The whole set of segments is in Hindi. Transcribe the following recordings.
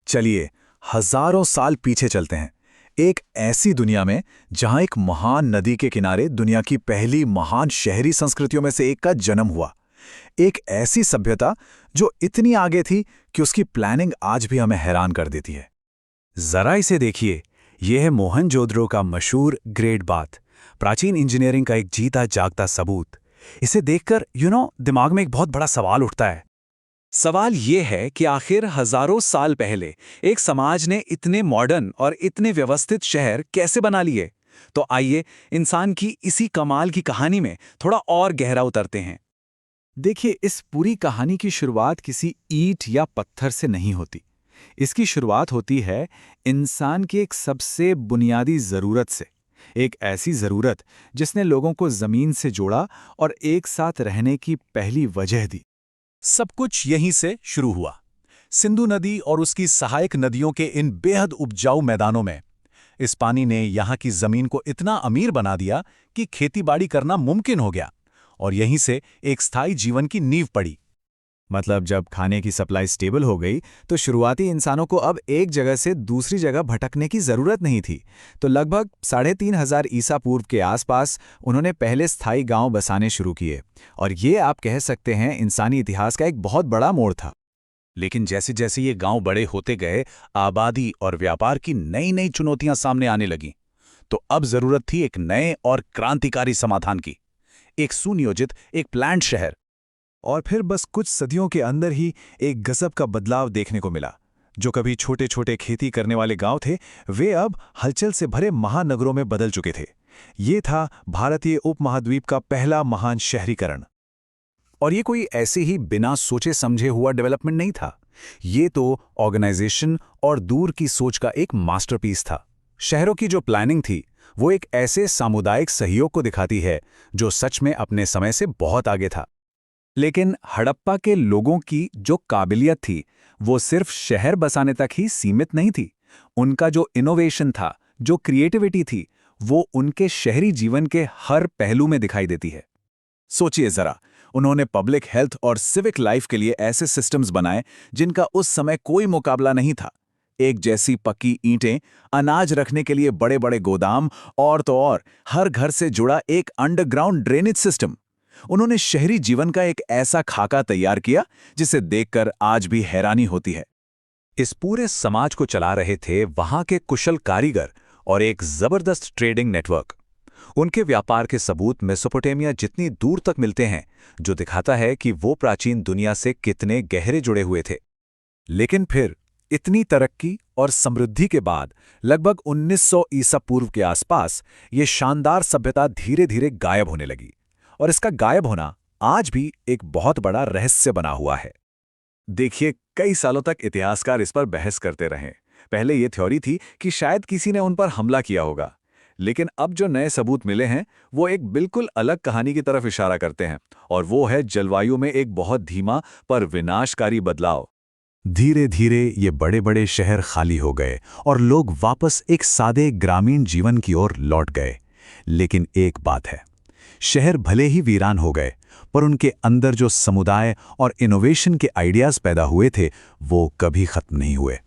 चलिए हजारों साल पीछे चलते हैं। एक ऐसी दुनिया में जहां एक महान नदी के किनारे दुनिया की पहली महान शहरी संस्कृतियों में से एक का जन्म हुआ। एक ऐसी सभ्यता जो इतनी आगे थी कि उसकी प्लानिंग आज भी हमें हैरान कर देती है। जरा इसे देखिए, यह है मोहनजोदड़ो का मशहूर ग्रेट बाथ, प्राचीन इंजीनियरिंग का एक जीता जागता सबूत। इसे देखकर दिमाग में एक बहुत बड़ा सवाल उठता है। सवाल ये है कि आखिर हजारों साल पहले एक समाज ने इतने मॉडर्न और इतने व्यवस्थित शहर कैसे बना लिए। तो आइए इंसान की इसी कमाल की कहानी में थोड़ा और गहरा उतरते हैं। देखिए, इस पूरी कहानी की शुरुआत किसी ईंट या पत्थर से नहीं होती। इसकी शुरुआत होती है इंसान की एक सबसे बुनियादी ज़रूरत से। एक ऐसी ज़रूरत जिसने लोगों को ज़मीन से जोड़ा और एक साथ रहने की पहली वजह दी। सब कुछ यहीं से शुरू हुआ, सिंधु नदी और उसकी सहायक नदियों के इन बेहद उपजाऊ मैदानों में। इस पानी ने यहाँ की जमीन को इतना अमीर बना दिया कि खेतीबाड़ी करना मुमकिन हो गया, और यहीं से एक स्थायी जीवन की नींव पड़ी। मतलब जब खाने की सप्लाई स्टेबल हो गई तो शुरुआती इंसानों को अब एक जगह से दूसरी जगह भटकने की ज़रूरत नहीं थी। तो लगभग 3500 ईसा पूर्व के आसपास उन्होंने पहले स्थायी गांव बसाने शुरू किए, और ये आप कह सकते हैं इंसानी इतिहास का एक बहुत बड़ा मोड़ था। लेकिन जैसे जैसे ये गांव बड़े होते गए, आबादी और व्यापार की नई नई चुनौतियां सामने आने लगीं। तो अब जरूरत थी एक नए और क्रांतिकारी समाधान की, एक सुनियोजित, एक प्लान्ड शहर। और फिर बस कुछ सदियों के अंदर ही एक गजब का बदलाव देखने को मिला। जो कभी छोटे छोटे खेती करने वाले गांव थे, वे अब हलचल से भरे महानगरों में बदल चुके थे। ये था भारतीय उपमहाद्वीप का पहला महान शहरीकरण। और ये कोई ऐसे ही बिना सोचे समझे हुआ डेवलपमेंट नहीं था। ये तो ऑर्गेनाइजेशन और दूर की सोच का एक मास्टरपीस था। शहरों की जो प्लानिंग थी वो एक ऐसे सामुदायिक सहयोग को दिखाती है जो सच में अपने समय से बहुत आगे था। लेकिन हड़प्पा के लोगों की जो काबिलियत थी वो सिर्फ शहर बसाने तक ही सीमित नहीं थी। उनका जो इनोवेशन था, जो क्रिएटिविटी थी, वो उनके शहरी जीवन के हर पहलू में दिखाई देती है। सोचिए जरा, उन्होंने पब्लिक हेल्थ और सिविक लाइफ के लिए ऐसे सिस्टम्स बनाए जिनका उस समय कोई मुकाबला नहीं था। एक जैसी पक्की ईंटें, अनाज रखने के लिए बड़े बड़े गोदाम, और तो और हर घर से जुड़ा एक अंडरग्राउंड ड्रेनेज सिस्टम। उन्होंने शहरी जीवन का एक ऐसा खाका तैयार किया जिसे देखकर आज भी हैरानी होती है। इस पूरे समाज को चला रहे थे वहां के कुशल कारीगर और एक जबरदस्त ट्रेडिंग नेटवर्क। उनके व्यापार के सबूत मेसोपोटामिया जितनी दूर तक मिलते हैं, जो दिखाता है कि वो प्राचीन दुनिया से कितने गहरे जुड़े हुए थे। लेकिन फिर इतनी तरक्की और समृद्धि के बाद लगभग 1900 ईसा पूर्व के आसपास ये शानदार सभ्यता धीरे धीरे गायब होने लगी। और इसका गायब होना आज भी एक बहुत बड़ा रहस्य बना हुआ है। देखिए, कई सालों तक इतिहासकार इस पर बहस करते रहे। पहले ये थ्योरी थी कि शायद किसी ने उन पर हमला किया होगा, लेकिन अब जो नए सबूत मिले हैं वो एक बिल्कुल अलग कहानी की तरफ इशारा करते हैं, और वो है जलवायु में एक बहुत धीमा पर विनाशकारी बदलाव। धीरे धीरे ये बड़े बड़े शहर खाली हो गए और लोग वापस एक सादे ग्रामीण जीवन की ओर लौट गए। लेकिन एक बात है, शहर भले ही वीरान हो गए, पर उनके अंदर जो समुदाय और इनोवेशन के आइडियाज पैदा हुए थे वो कभी खत्म नहीं हुए।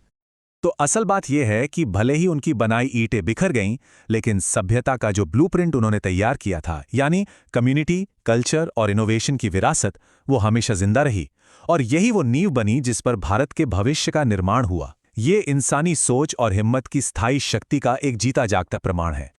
तो असल बात यह है कि भले ही उनकी बनाई ईंटें बिखर गईं, लेकिन सभ्यता का जो ब्लूप्रिंट उन्होंने तैयार किया था, यानी कम्युनिटी, कल्चर और इनोवेशन की विरासत, वो हमेशा जिंदा रही। और यही वो नींव बनी जिस पर भारत के भविष्य का निर्माण हुआ। ये इंसानी सोच और हिम्मत की स्थायी शक्ति का एक जीता जागता प्रमाण है।